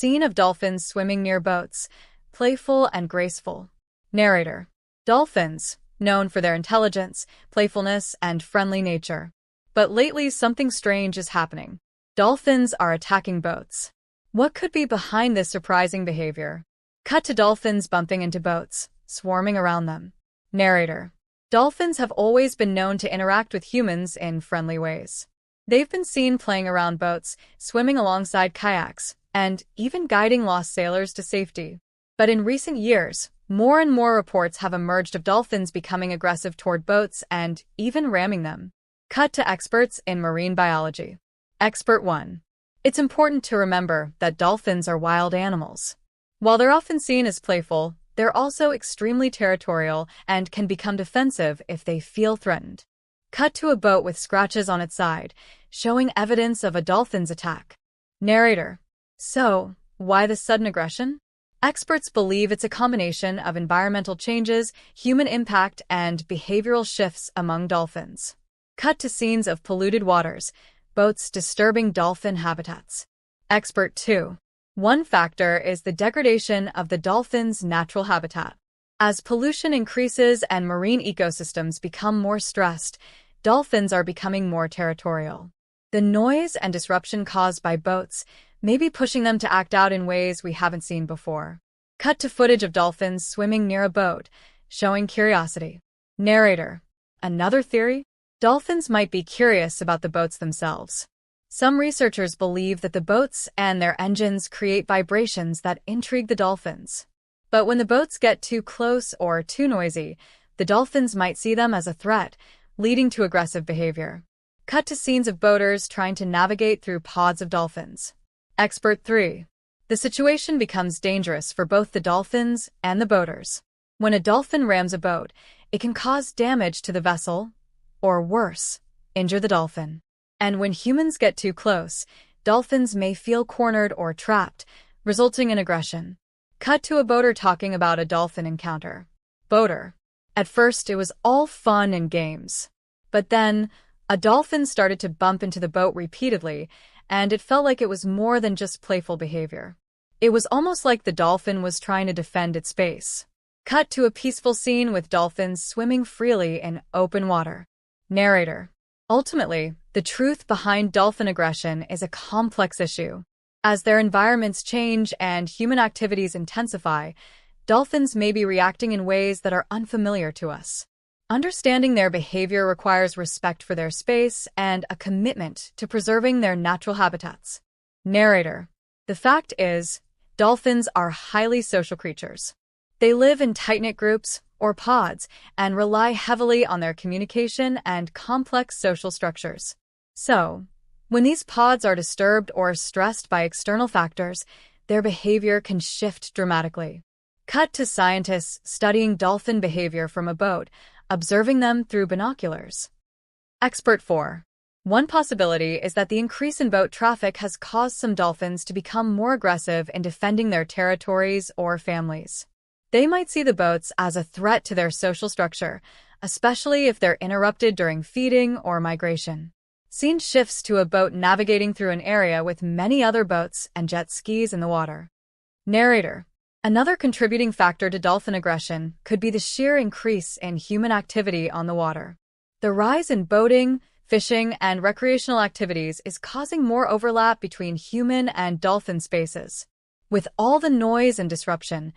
Scene of dolphins swimming near boats, playful and graceful. Narrator. Dolphins, known for their intelligence, playfulness, and friendly nature. But lately something strange is happening. Dolphins are attacking boats. What could be behind this surprising behavior? Cut to dolphins bumping into boats, swarming around them. Narrator. Dolphins have always been known to interact with humans in friendly ways. They've been seen playing around boats, swimming alongside kayaks, and even guiding lost sailors to safety. But in recent years, more and more reports have emerged of dolphins becoming aggressive toward boats and even ramming them. Cut to experts in marine biology. Expert 1. It's important to remember that dolphins are wild animals. While they're often seen as playful, they're also extremely territorial and can become defensive if they feel threatened. Cut to a boat with scratches on its side, showing evidence of a dolphin's attack. Narrator. So, why the sudden aggression? Experts believe it's a combination of environmental changes, human impact, and behavioral shifts among dolphins. Cut to scenes of polluted waters, boats disturbing dolphin habitats. Expert 2. One factor is the degradation of the dolphin's natural habitat. As pollution increases and marine ecosystems become more stressed, dolphins are becoming more territorial. The noise and disruption caused by boats may be pushing them to act out in ways we haven't seen before. Cut to footage of dolphins swimming near a boat, showing curiosity. Narrator. Another theory? Dolphins might be curious about the boats themselves. Some researchers believe that the boats and their engines create vibrations that intrigue the dolphins. But when the boats get too close or too noisy, the dolphins might see them as a threat, leading to aggressive behavior. Cut to scenes of boaters trying to navigate through pods of dolphins. Expert 3. The situation becomes dangerous for both the dolphins and the boaters. When a dolphin rams a boat, it can cause damage to the vessel, or worse, injure the dolphin. And when humans get too close, dolphins may feel cornered or trapped, resulting in aggression. Cut to a boater talking about a dolphin encounter. Boater. At first, it was all fun and games. But then, a dolphin started to bump into the boat repeatedly, and it felt like it was more than just playful behavior. It was almost like the dolphin was trying to defend its space. Cut to a peaceful scene with dolphins swimming freely in open water. Narrator. Ultimately, the truth behind dolphin aggression is a complex issue. As their environments change and human activities intensify, dolphins may be reacting in ways that are unfamiliar to us. Understanding their behavior requires respect for their space and a commitment to preserving their natural habitats. Narrator. The fact is, dolphins are highly social creatures. They live in tight-knit groups, or pods, and rely heavily on their communication and complex social structures. So, when these pods are disturbed or stressed by external factors, their behavior can shift dramatically. Cut to scientists studying dolphin behavior from a boat, observing them through binoculars. Expert 4. One possibility is that the increase in boat traffic has caused some dolphins to become more aggressive in defending their territories or families. They might see the boats as a threat to their social structure, especially if they're interrupted during feeding or migration. Scene shifts to a boat navigating through an area with many other boats and jet skis in the water. Narrator. Another contributing factor to dolphin aggression could be the sheer increase in human activity on the water. The rise in boating, fishing, and recreational activities is causing more overlap between human and dolphin spaces. With all the noise and disruption,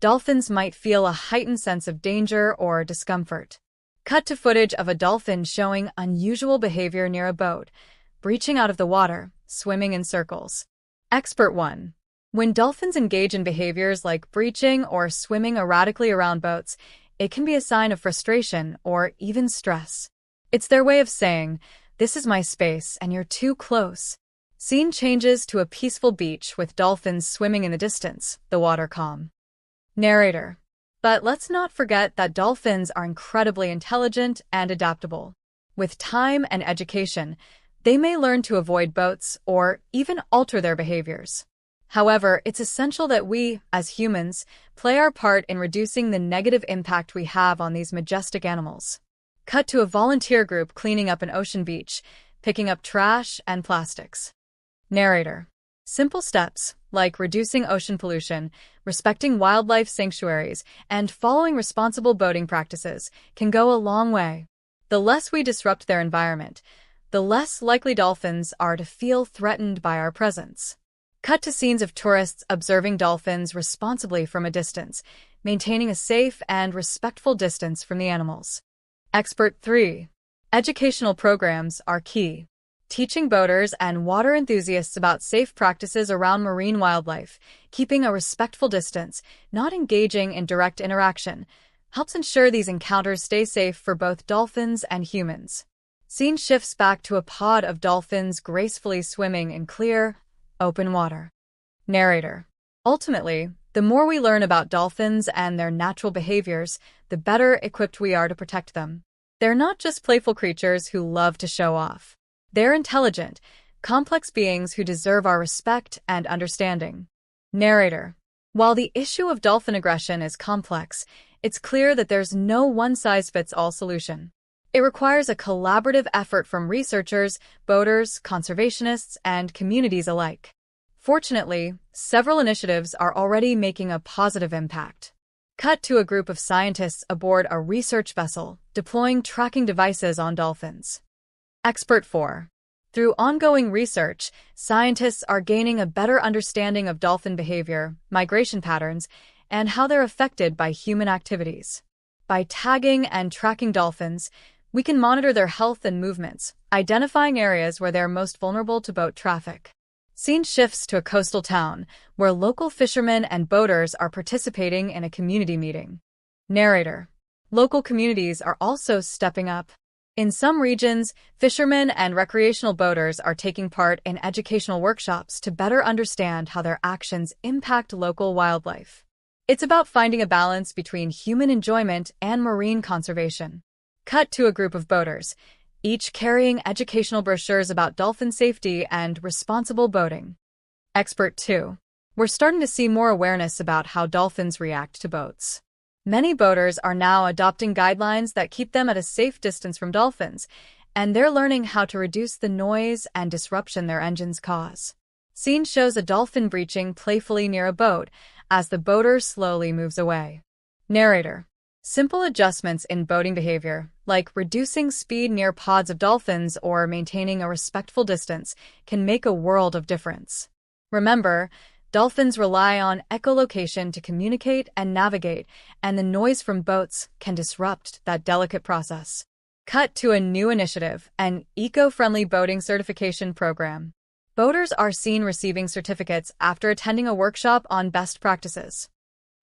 dolphins might feel a heightened sense of danger or discomfort. Cut to footage of a dolphin showing unusual behavior near a boat, breaching out of the water, swimming in circles. Expert 1. When dolphins engage in behaviors like breaching or swimming erratically around boats, it can be a sign of frustration or even stress. It's their way of saying, "This is my space and you're too close." Scene changes to a peaceful beach with dolphins swimming in the distance, the water calm. Narrator. But let's not forget that dolphins are incredibly intelligent and adaptable. With time and education, they may learn to avoid boats or even alter their behaviors. However, it's essential that we, as humans, play our part in reducing the negative impact we have on these majestic animals. Cut to a volunteer group cleaning up an ocean beach, picking up trash and plastics. Narrator. Simple steps, like reducing ocean pollution, respecting wildlife sanctuaries, and following responsible boating practices, can go a long way. The less we disrupt their environment, the less likely dolphins are to feel threatened by our presence. Cut to scenes of tourists observing dolphins responsibly from a distance, maintaining a safe and respectful distance from the animals. Expert 3. Educational programs are key. Teaching boaters and water enthusiasts about safe practices around marine wildlife, keeping a respectful distance, not engaging in direct interaction, helps ensure these encounters stay safe for both dolphins and humans. Scene shifts back to a pod of dolphins gracefully swimming in clear, open water. Narrator. Ultimately, the more we learn about dolphins and their natural behaviors, the better equipped we are to protect them. They're not just playful creatures who love to show off. They're intelligent, complex beings who deserve our respect and understanding. Narrator. While the issue of dolphin aggression is complex, it's clear that there's no one-size-fits-all solution. It requires a collaborative effort from researchers, boaters, conservationists, and communities alike. Fortunately, several initiatives are already making a positive impact. Cut to a group of scientists aboard a research vessel, deploying tracking devices on dolphins. Expert 4. Through ongoing research, scientists are gaining a better understanding of dolphin behavior, migration patterns, and how they're affected by human activities. By tagging and tracking dolphins, we can monitor their health and movements, identifying areas where they're most vulnerable to boat traffic. Scene shifts to a coastal town, where local fishermen and boaters are participating in a community meeting. Narrator. Local communities are also stepping up. In some regions, fishermen and recreational boaters are taking part in educational workshops to better understand how their actions impact local wildlife. It's about finding a balance between human enjoyment and marine conservation. Cut to a group of boaters, each carrying educational brochures about dolphin safety and responsible boating. Expert 2. We're starting to see more awareness about how dolphins react to boats. Many boaters are now adopting guidelines that keep them at a safe distance from dolphins, and they're learning how to reduce the noise and disruption their engines cause. Scene shows a dolphin breaching playfully near a boat as the boater slowly moves away. Narrator. Simple adjustments in boating behavior, like reducing speed near pods of dolphins or maintaining a respectful distance, can make a world of difference. Remember, dolphins rely on echolocation to communicate and navigate, and the noise from boats can disrupt that delicate process. Cut to a new initiative, an eco-friendly boating certification program. Boaters are seen receiving certificates after attending a workshop on best practices.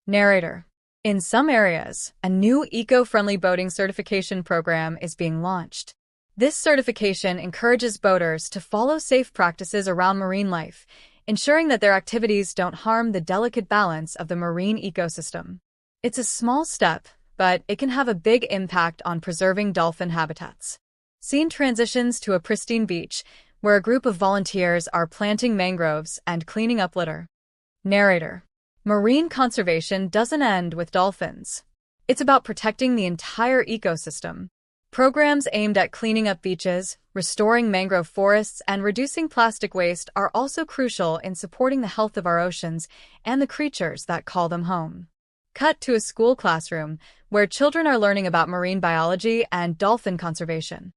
Narrator. In some areas, a new eco-friendly boating certification program is being launched. This certification encourages boaters to follow safe practices around marine life, ensuring that their activities don't harm the delicate balance of the marine ecosystem. It's a small step, but it can have a big impact on preserving dolphin habitats. Scene transitions to a pristine beach, where a group of volunteers are planting mangroves and cleaning up litter. Narrator. Marine conservation doesn't end with dolphins. It's about protecting the entire ecosystem. Programs aimed at cleaning up beaches, restoring mangrove forests, and reducing plastic waste are also crucial in supporting the health of our oceans and the creatures that call them home. Cut to a school classroom, where children are learning about marine biology and dolphin conservation.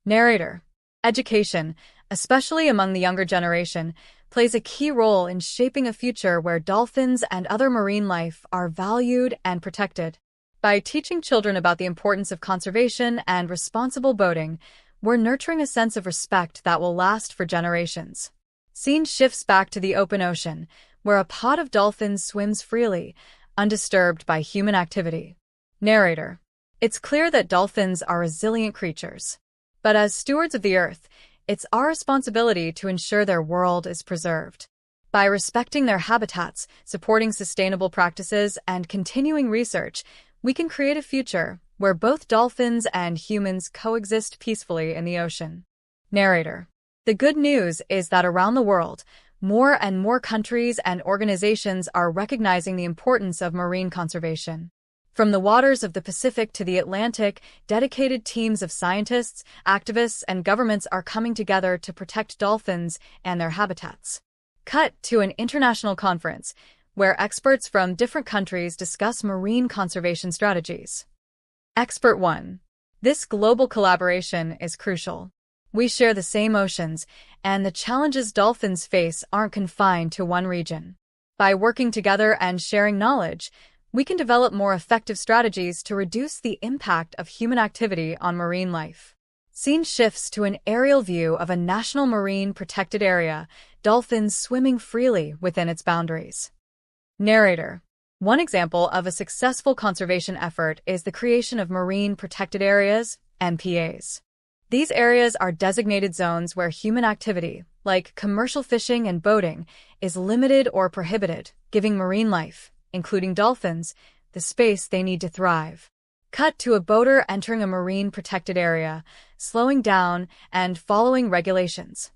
Narrator. Education, especially among the younger generation, plays a key role in shaping a future where dolphins and other marine life are valued and protected. By teaching children about the importance of conservation and responsible boating, we're nurturing a sense of respect that will last for generations. Scene shifts back to the open ocean, where a pod of dolphins swims freely, undisturbed by human activity. Narrator. It's clear that dolphins are resilient creatures. But as stewards of the Earth, it's our responsibility to ensure their world is preserved. By respecting their habitats, supporting sustainable practices, and continuing research, we can create a future where both dolphins and humans coexist peacefully in the ocean. Narrator. The good news is that around the world, more and more countries and organizations are recognizing the importance of marine conservation. From the waters of the Pacific to the Atlantic, dedicated teams of scientists, activists, and governments are coming together to protect dolphins and their habitats. Cut to an international conference where experts from different countries discuss marine conservation strategies. Expert 1. This global collaboration is crucial. We share the same oceans, and the challenges dolphins face aren't confined to one region. By working together and sharing knowledge, we can develop more effective strategies to reduce the impact of human activity on marine life. Scene shifts to an aerial view of a national marine protected area, dolphins swimming freely within its boundaries. Narrator. One example of a successful conservation effort is the creation of marine protected areas, MPAs. These areas are designated zones where human activity, like commercial fishing and boating, is limited or prohibited, giving marine life, including dolphins, the space they need to thrive. Cut to a boater entering a marine protected area, slowing down and following regulations.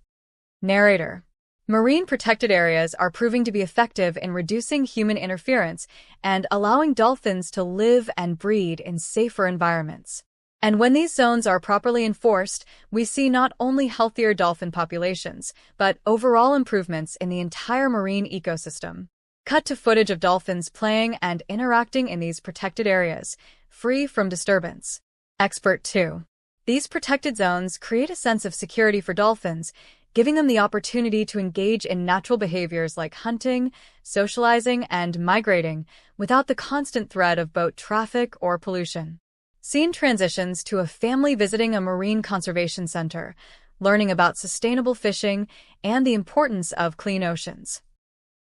Narrator. Marine protected areas are proving to be effective in reducing human interference and allowing dolphins to live and breed in safer environments. And when these zones are properly enforced, we see not only healthier dolphin populations, but overall improvements in the entire marine ecosystem. Cut to footage of dolphins playing and interacting in these protected areas, free from disturbance. Expert 2. These protected zones create a sense of security for dolphins, giving them the opportunity to engage in natural behaviors like hunting, socializing, and migrating without the constant threat of boat traffic or pollution. Scene transitions to a family visiting a marine conservation center, learning about sustainable fishing and the importance of clean oceans.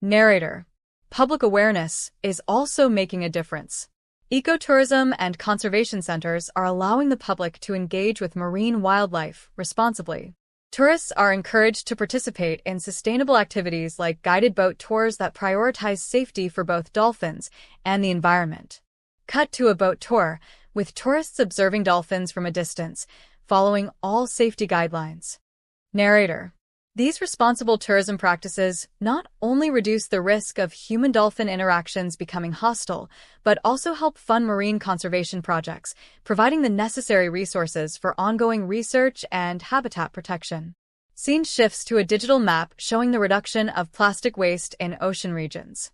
Narrator. Public awareness is also making a difference. Ecotourism and conservation centers are allowing the public to engage with marine wildlife responsibly. Tourists are encouraged to participate in sustainable activities like guided boat tours that prioritize safety for both dolphins and the environment. Cut to a boat tour, with tourists observing dolphins from a distance, following all safety guidelines. Narrator. These responsible tourism practices not only reduce the risk of human-dolphin interactions becoming hostile, but also help fund marine conservation projects, providing the necessary resources for ongoing research and habitat protection. Scene shifts to a digital map showing the reduction of plastic waste in ocean regions.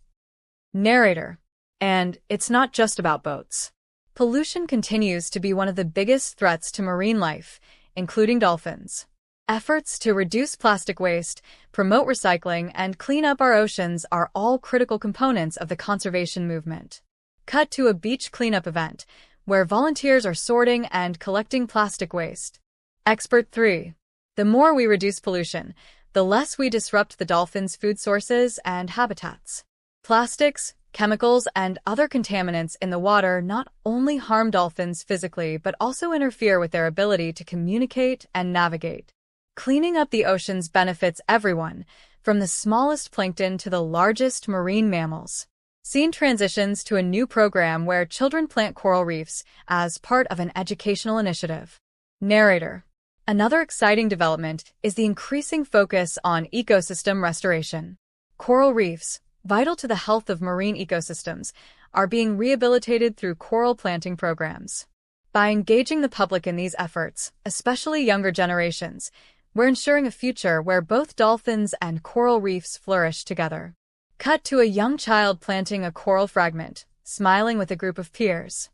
Narrator. And it's not just about boats. Pollution continues to be one of the biggest threats to marine life, including dolphins. Efforts to reduce plastic waste, promote recycling, and clean up our oceans are all critical components of the conservation movement. Cut to a beach cleanup event, where volunteers are sorting and collecting plastic waste. Expert 3. The more we reduce pollution, the less we disrupt the dolphins' food sources and habitats. Plastics, chemicals, and other contaminants in the water not only harm dolphins physically but also interfere with their ability to communicate and navigate. Cleaning up the oceans benefits everyone, from the smallest plankton to the largest marine mammals. Scene transitions to a new program where children plant coral reefs as part of an educational initiative. Narrator. Another exciting development is the increasing focus on ecosystem restoration. Coral reefs, vital to the health of marine ecosystems, are being rehabilitated through coral planting programs. By engaging the public in these efforts, especially younger generations, we're ensuring a future where both dolphins and coral reefs flourish together. Cut to a young child planting a coral fragment, smiling with a group of peers.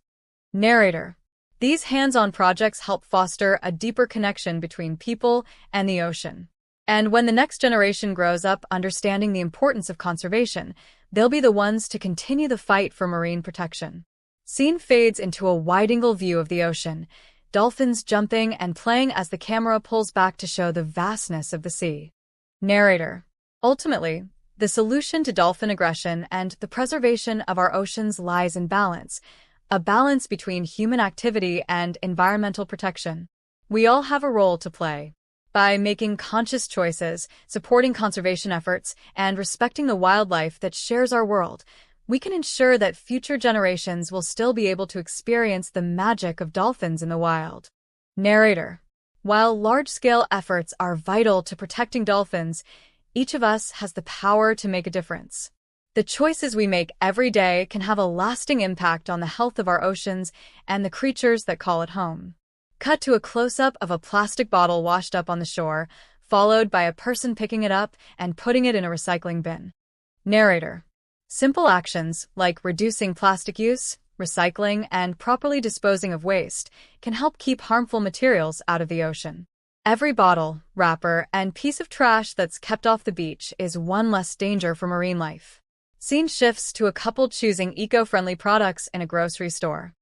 Narrator. These hands-on projects help foster a deeper connection between people and the ocean. And when the next generation grows up understanding the importance of conservation, they'll be the ones to continue the fight for marine protection. Scene fades into a wide-angle view of the ocean, dolphins jumping and playing as the camera pulls back to show the vastness of the sea. Narrator. Ultimately, the solution to dolphin aggression and the preservation of our oceans lies in balance, a balance between human activity and environmental protection. We all have a role to play. By making conscious choices, supporting conservation efforts, and respecting the wildlife that shares our world, we can ensure that future generations will still be able to experience the magic of dolphins in the wild. Narrator. While large-scale efforts are vital to protecting dolphins, each of us has the power to make a difference. The choices we make every day can have a lasting impact on the health of our oceans and the creatures that call it home. Cut to a close-up of a plastic bottle washed up on the shore, followed by a person picking it up and putting it in a recycling bin. Narrator. Simple actions like reducing plastic use, recycling, and properly disposing of waste can help keep harmful materials out of the ocean. Every bottle, wrapper, and piece of trash that's kept off the beach is one less danger for marine life. Scene shifts to a couple choosing eco-friendly products in a grocery store.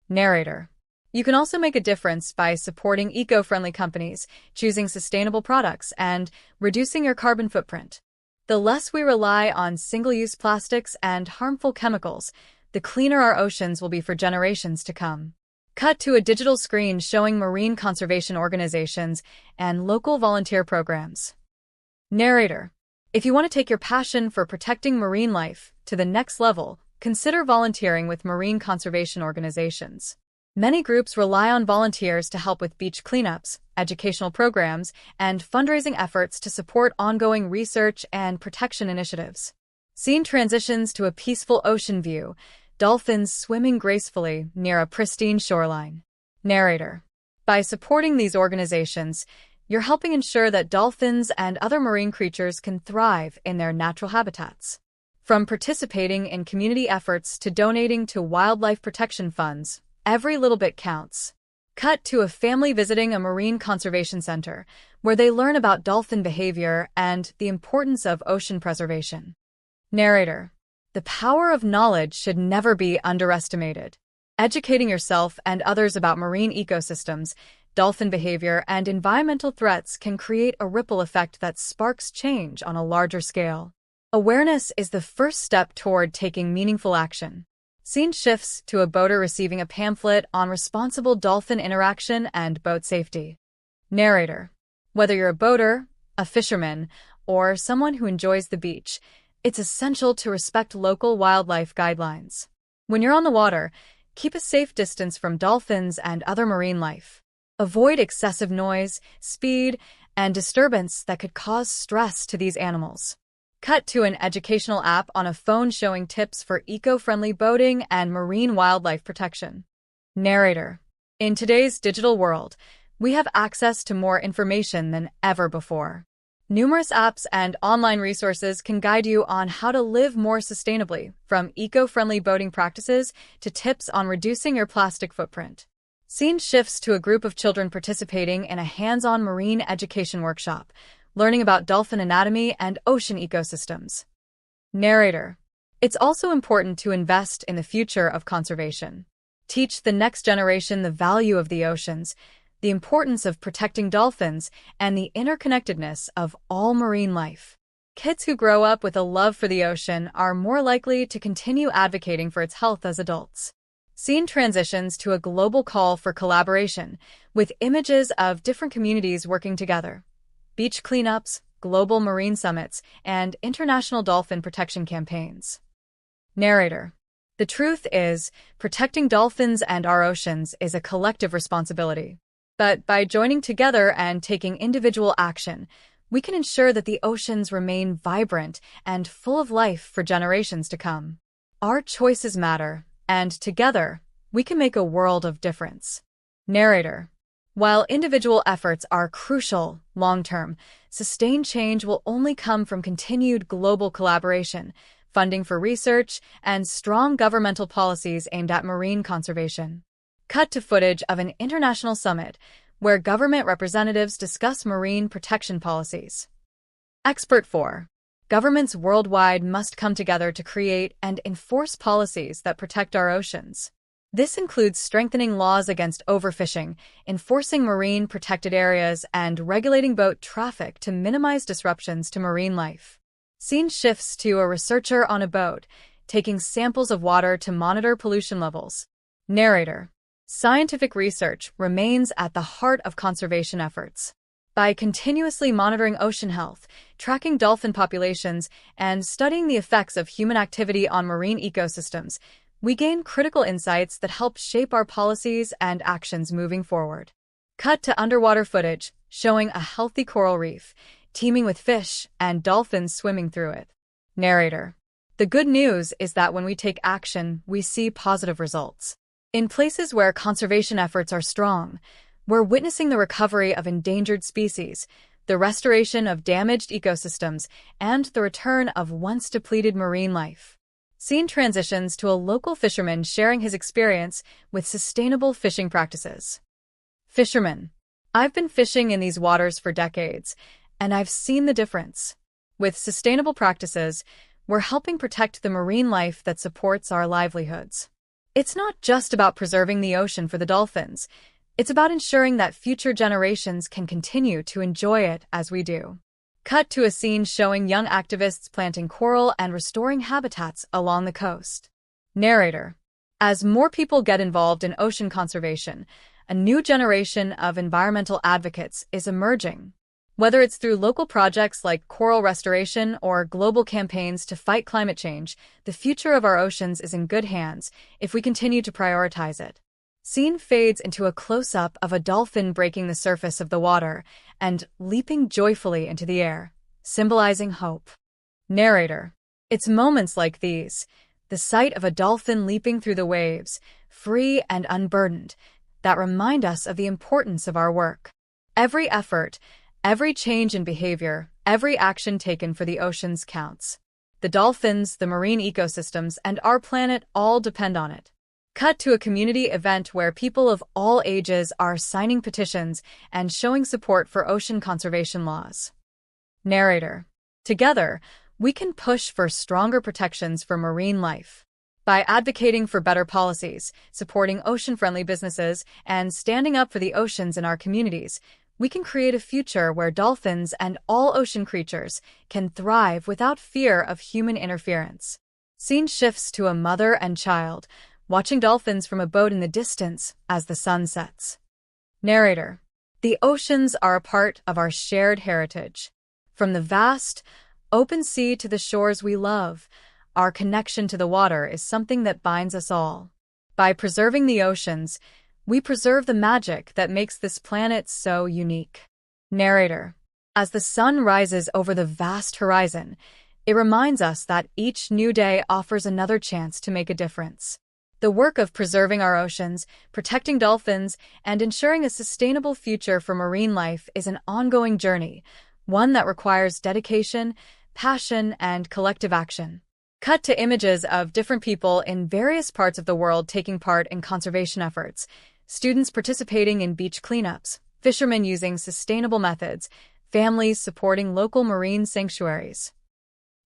Narrator. You can also make a difference by supporting eco-friendly companies, choosing sustainable products, and reducing your carbon footprint. The less we rely on single-use plastics and harmful chemicals, the cleaner our oceans will be for generations to come. Cut to a digital screen showing marine conservation organizations and local volunteer programs. Narrator. If you want to take your passion for protecting marine life to the next level, consider volunteering with marine conservation organizations. Many groups rely on volunteers to help with beach cleanups, educational programs, and fundraising efforts to support ongoing research and protection initiatives. Scene transitions to a peaceful ocean view, dolphins swimming gracefully near a pristine shoreline. Narrator. By supporting these organizations, you're helping ensure that dolphins and other marine creatures can thrive in their natural habitats. From participating in community efforts to donating to wildlife protection funds, every little bit counts. Cut to a family visiting a marine conservation center, where they learn about dolphin behavior and the importance of ocean preservation. Narrator. The power of knowledge should never be underestimated. Educating yourself and others about marine ecosystems, dolphin behavior, and environmental threats can create a ripple effect that sparks change on a larger scale. Awareness is the first step toward taking meaningful action. Scene shifts to a boater receiving a pamphlet on responsible dolphin interaction and boat safety. Narrator. Whether you're a boater, a fisherman, or someone who enjoys the beach, it's essential to respect local wildlife guidelines. When you're on the water, keep a safe distance from dolphins and other marine life. Avoid excessive noise, speed, and disturbance that could cause stress to these animals. Cut to an educational app on a phone showing tips for eco-friendly boating and marine wildlife protection. Narrator. In today's digital world, we have access to more information than ever before. Numerous apps and online resources can guide you on how to live more sustainably, from eco-friendly boating practices to tips on reducing your plastic footprint. Scene shifts to a group of children participating in a hands-on marine education workshop, learning about dolphin anatomy and ocean ecosystems. Narrator. It's also important to invest in the future of conservation. Teach the next generation the value of the oceans, the importance of protecting dolphins, and the interconnectedness of all marine life. Kids who grow up with a love for the ocean are more likely to continue advocating for its health as adults. Scene transitions to a global call for collaboration, with images of different communities working together. Beach cleanups, global marine summits, and international dolphin protection campaigns. Narrator. The truth is, protecting dolphins and our oceans is a collective responsibility. But by joining together and taking individual action, we can ensure that the oceans remain vibrant and full of life for generations to come. Our choices matter, and together, we can make a world of difference. Narrator. While individual efforts are crucial long-term, sustained change will only come from continued global collaboration, funding for research, and strong governmental policies aimed at marine conservation. Cut to footage of an international summit where government representatives discuss marine protection policies. Expert 4. Governments worldwide must come together to create and enforce policies that protect our oceans. This includes strengthening laws against overfishing, enforcing marine protected areas, and regulating boat traffic to minimize disruptions to marine life. Scene shifts to a researcher on a boat, taking samples of water to monitor pollution levels. Narrator. Scientific research remains at the heart of conservation efforts. By continuously monitoring ocean health, tracking dolphin populations, and studying the effects of human activity on marine ecosystems, we gain critical insights that help shape our policies and actions moving forward. Cut to underwater footage showing a healthy coral reef, teeming with fish and dolphins swimming through it. Narrator. The good news is that when we take action, we see positive results. In places where conservation efforts are strong, we're witnessing the recovery of endangered species, the restoration of damaged ecosystems, and the return of once-depleted marine life. Scene transitions to a local fisherman sharing his experience with sustainable fishing practices. Fisherman: I've been fishing in these waters for decades, and I've seen the difference. With sustainable practices, we're helping protect the marine life that supports our livelihoods. It's not just about preserving the ocean for the dolphins. It's about ensuring that future generations can continue to enjoy it as we do. Cut to a scene showing young activists planting coral and restoring habitats along the coast. Narrator: As more people get involved in ocean conservation, a new generation of environmental advocates is emerging. Whether it's through local projects like coral restoration or global campaigns to fight climate change, the future of our oceans is in good hands if we continue to prioritize it. Scene fades into a close-up of a dolphin breaking the surface of the water and leaping joyfully into the air, symbolizing hope. Narrator: It's moments like these, the sight of a dolphin leaping through the waves, free and unburdened, that remind us of the importance of our work. Every effort, every change in behavior, every action taken for the oceans counts. The dolphins, the marine ecosystems, and our planet all depend on it. Cut to a community event where people of all ages are signing petitions and showing support for ocean conservation laws. Narrator: Together, we can push for stronger protections for marine life. By advocating for better policies, supporting ocean-friendly businesses, and standing up for the oceans in our communities, we can create a future where dolphins and all ocean creatures can thrive without fear of human interference. Scene shifts to a mother and child, watching dolphins from a boat in the distance as the sun sets. Narrator: The oceans are a part of our shared heritage. From the vast, open sea to the shores we love, our connection to the water is something that binds us all. By preserving the oceans, we preserve the magic that makes this planet so unique. Narrator: As the sun rises over the vast horizon, it reminds us that each new day offers another chance to make a difference. The work of preserving our oceans, protecting dolphins, and ensuring a sustainable future for marine life is an ongoing journey, one that requires dedication, passion, and collective action. Cut to images of different people in various parts of the world taking part in conservation efforts: students participating in beach cleanups, fishermen using sustainable methods, families supporting local marine sanctuaries.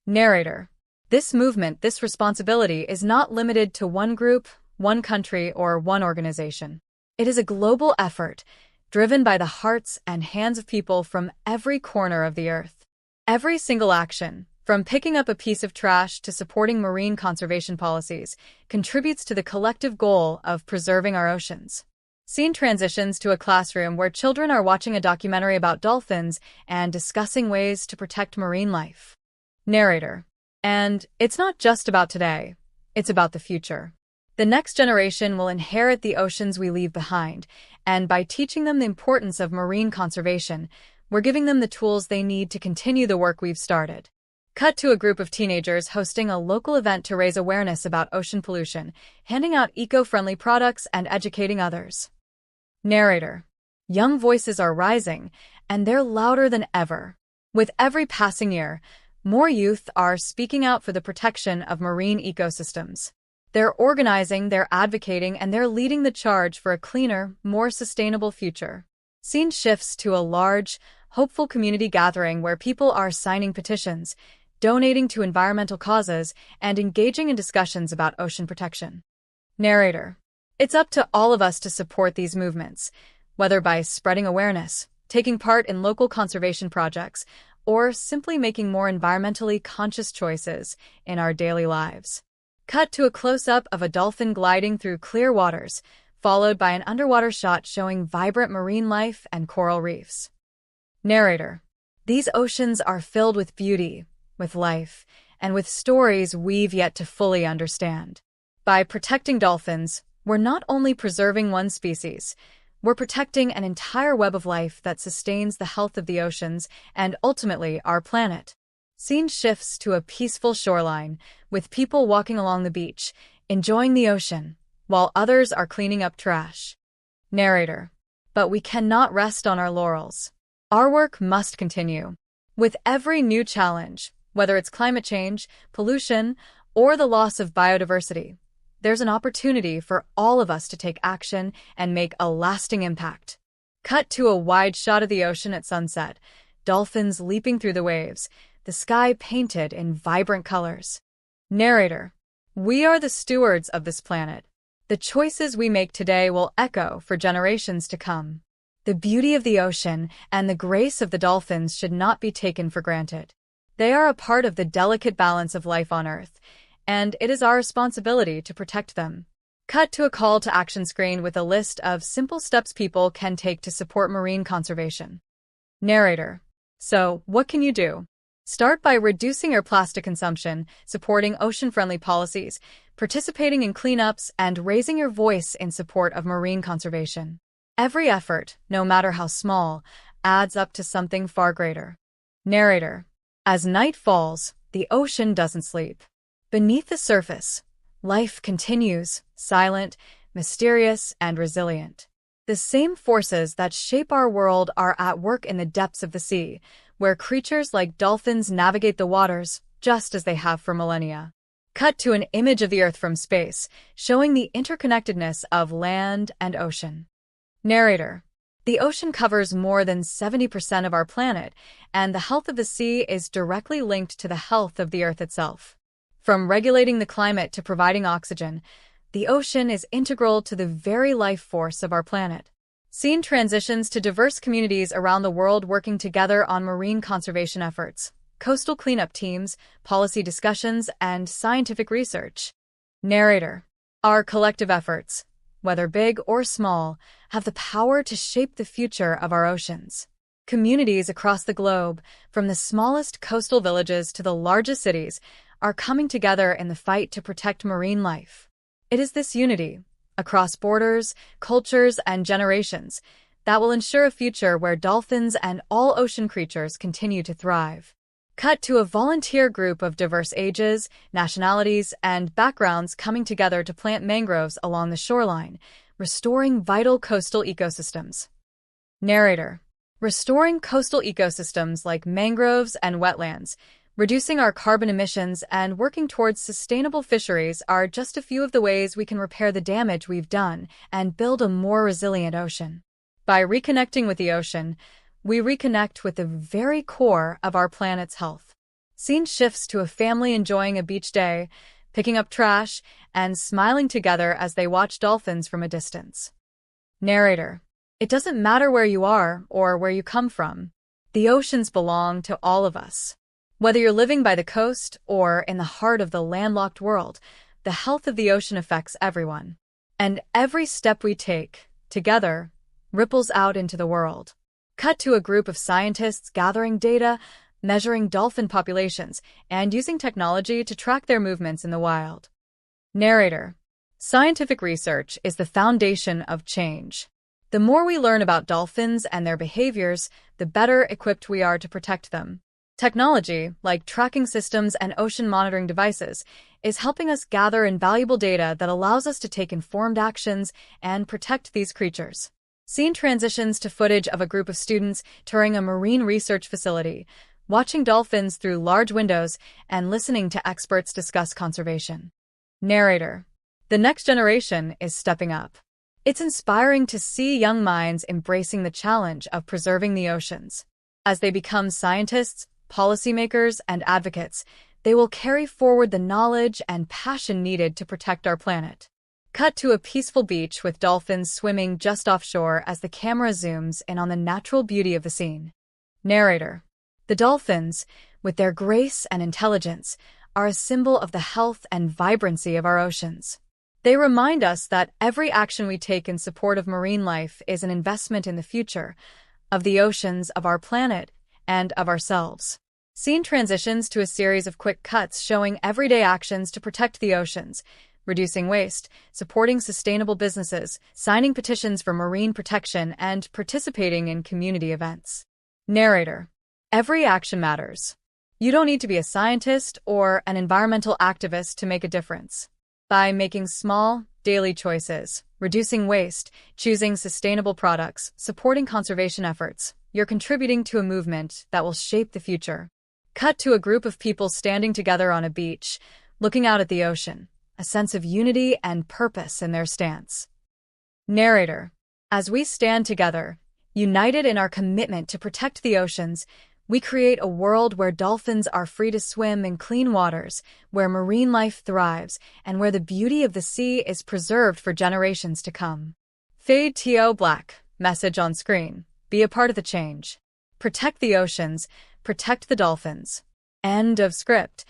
Narrator: This movement, this responsibility is not limited to one group, one country, or one organization. It is a global effort, driven by the hearts and hands of people from every corner of the earth. Every single action, from picking up a piece of trash to supporting marine conservation policies, contributes to the collective goal of preserving our oceans. Scene transitions to a classroom where children are watching a documentary about dolphins and discussing ways to protect marine life. Narrator: And it's not just about today, it's about the future. The next generation will inherit the oceans we leave behind, and by teaching them the importance of marine conservation, we're giving them the tools they need to continue the work we've started. Cut to a group of teenagers hosting a local event to raise awareness about ocean pollution, handing out eco-friendly products and educating others. Narrator: Young voices are rising, and they're louder than ever. With every passing year, more youth are speaking out for the protection of marine ecosystems. They're organizing, they're advocating, and they're leading the charge for a cleaner, more sustainable future. Scene shifts to a large, hopeful community gathering where people are signing petitions, donating to environmental causes, and engaging in discussions about ocean protection. Narrator: It's up to all of us to support these movements, whether by spreading awareness, taking part in local conservation projects, or simply making more environmentally conscious choices in our daily lives. Cut to a close-up of a dolphin gliding through clear waters, followed by an underwater shot showing vibrant marine life and coral reefs. Narrator: These oceans are filled with beauty, with life, and with stories we've yet to fully understand. By protecting dolphins, we're not only preserving one species, we're protecting an entire web of life that sustains the health of the oceans and ultimately our planet. Scene shifts to a peaceful shoreline, with people walking along the beach, enjoying the ocean, while others are cleaning up trash. Narrator: But we cannot rest on our laurels. Our work must continue. With every new challenge, whether it's climate change, pollution, or the loss of biodiversity, there's an opportunity for all of us to take action and make a lasting impact. Cut to a wide shot of the ocean at sunset, dolphins leaping through the waves, the sky painted in vibrant colors. Narrator: we are the stewards of this planet. The choices we make today will echo for generations to come. The beauty of the ocean and the grace of the dolphins should not be taken for granted. They are a part of the delicate balance of life on Earth, and it is our responsibility to protect them. Cut to a call to action screen with a list of simple steps people can take to support marine conservation. Narrator: so, what can you do? Start by reducing your plastic consumption, supporting ocean-friendly policies, participating in cleanups, and raising your voice in support of marine conservation. Every effort, no matter how small, adds up to something far greater. Narrator: as night falls, the ocean doesn't sleep. Beneath the surface, life continues, silent, mysterious, and resilient. The same forces that shape our world are at work in the depths of the sea, where creatures like dolphins navigate the waters, just as they have for millennia. Cut to an image of the Earth from space, showing the interconnectedness of land and ocean. Narrator: the ocean covers more than 70% of our planet, and the health of the sea is directly linked to the health of the Earth itself. From regulating the climate to providing oxygen, the ocean is integral to the very life force of our planet. Scene transitions to diverse communities around the world working together on marine conservation efforts, coastal cleanup teams, policy discussions, and scientific research. Narrator: our collective efforts, whether big or small, have the power to shape the future of our oceans. Communities across the globe, from the smallest coastal villages to the largest cities, are coming together in the fight to protect marine life. It is this unity, across borders, cultures, and generations, that will ensure a future where dolphins and all ocean creatures continue to thrive. Cut to a volunteer group of diverse ages, nationalities, and backgrounds coming together to plant mangroves along the shoreline, restoring vital coastal ecosystems. Narrator: restoring coastal ecosystems like mangroves and wetlands, reducing our carbon emissions, and working towards sustainable fisheries are just a few of the ways we can repair the damage we've done and build a more resilient ocean. By reconnecting with the ocean, we reconnect with the very core of our planet's health. Scene shifts to a family enjoying a beach day, picking up trash, and smiling together as they watch dolphins from a distance. Narrator: it doesn't matter where you are or where you come from. The oceans belong to all of us. Whether you're living by the coast or in the heart of the landlocked world, the health of the ocean affects everyone. And every step we take, together, ripples out into the world. Cut to a group of scientists gathering data, measuring dolphin populations, and using technology to track their movements in the wild. Narrator: scientific research is the foundation of change. The more we learn about dolphins and their behaviors, the better equipped we are to protect them. Technology, like tracking systems and ocean monitoring devices, is helping us gather invaluable data that allows us to take informed actions and protect these creatures. Scene transitions to footage of a group of students touring a marine research facility, watching dolphins through large windows and listening to experts discuss conservation. Narrator: the next generation is stepping up. It's inspiring to see young minds embracing the challenge of preserving the oceans. As they become scientists, policymakers, and advocates, they will carry forward the knowledge and passion needed to protect our planet. Cut to a peaceful beach with dolphins swimming just offshore as the camera zooms in on the natural beauty of the scene. Narrator: the dolphins, with their grace and intelligence, are a symbol of the health and vibrancy of our oceans. They remind us that every action we take in support of marine life is an investment in the future, of the oceans, of our planet, and of ourselves. Scene transitions to a series of quick cuts showing everyday actions to protect the oceans, reducing waste, supporting sustainable businesses, signing petitions for marine protection, and participating in community events. Narrator: every action matters. You don't need to be a scientist or an environmental activist to make a difference. By making small, daily choices, reducing waste, choosing sustainable products, supporting conservation efforts, you're contributing to a movement that will shape the future. Cut to a group of people standing together on a beach, looking out at the ocean, a sense of unity and purpose in their stance. Narrator: as we stand together, united in our commitment to protect the oceans, we create a world where dolphins are free to swim in clean waters, where marine life thrives, and where the beauty of the sea is preserved for generations to come. Fade to black. Message on screen. Be a part of the change. Protect the oceans. Protect the dolphins. End of script.